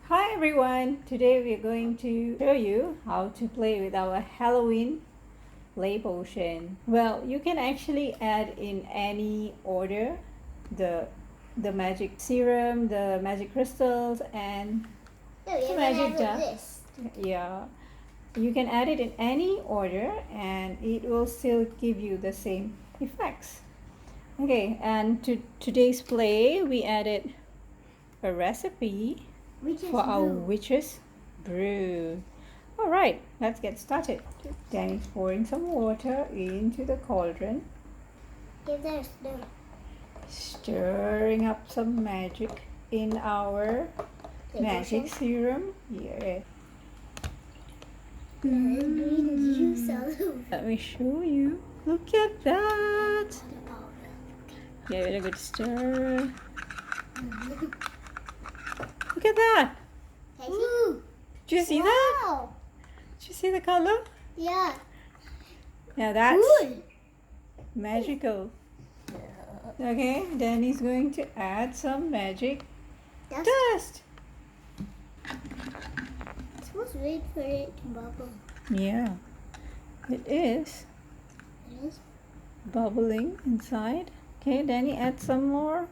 Hi everyone! Today we're going to show you how to play with our Halloween play potion. Well, you can actually add in any order the magic serum, the magic crystals, and the magic dust. Yeah, you can add it in any order and it will still give you the same effects. Okay, and to today's play we added a recipe for our witch's brew. Alright, let's get started. Danny's pouring some water into the cauldron. Stirring up some magic in our magic serum. Yeah. Let me show you. Look at that. Give it a good stir. Look at that. Ooh. Did you see that? Did you see the color? Yeah. Now that's Cool. magical. Okay, then he's going to add some magic dust. Supposed to wait for it to bubble. Yeah, it is It is. bubbling inside. Okay, Danny, add some more.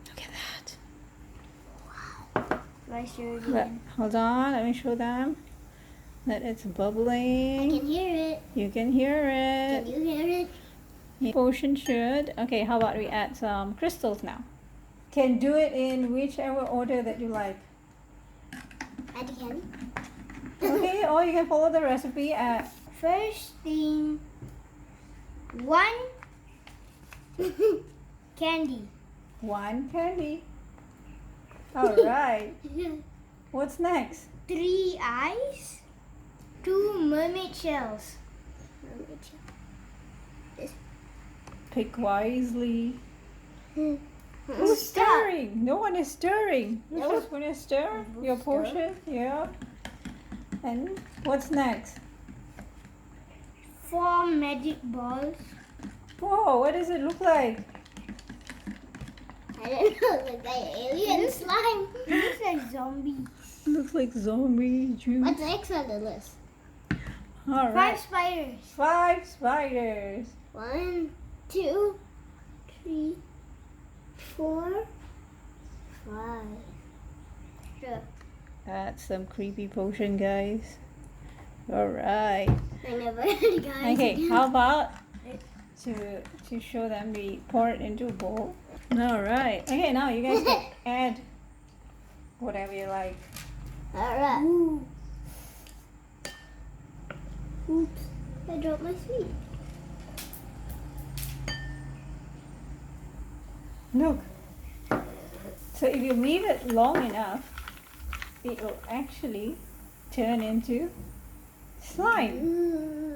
Look at that. Hold on, let me show them that it's bubbling. I can hear it. You can hear it. Can you hear it? Potion should. Okay, how about we add some crystals now? Can do it in whichever order that you like. Add candy. Okay, or you can follow the recipe at First thing, 1 candy. 1 candy. Alright. What's next? 3 eyes. 2 mermaid shells. Pick wisely. Who's Stop. stirring? No one is stirring. You're No. just gonna stir your potion. Yeah. And what's next? 4 magic balls. Whoa, what does it look like? I don't know, look like alien slime. It looks like zombies. Looks like zombie juice. What's next on the list? Alright. 5 spiders. 5 spiders. 1, 2, 3, 4, 5. Sure. That's some creepy potion, guys. Alright. I never had guys. Okay, how about to show them, we pour it into a bowl. Alright. Okay, now you guys can add whatever you like. Alright. Ooh. Oops. I dropped my sweet. Look. So if you leave it long enough, it will actually turn into slime.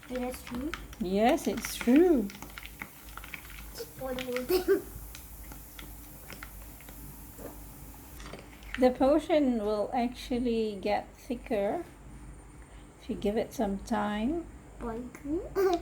Is that true? Yes, it's true. Pour the whole thing. The potion will actually get thicker if you give it some time. Boink.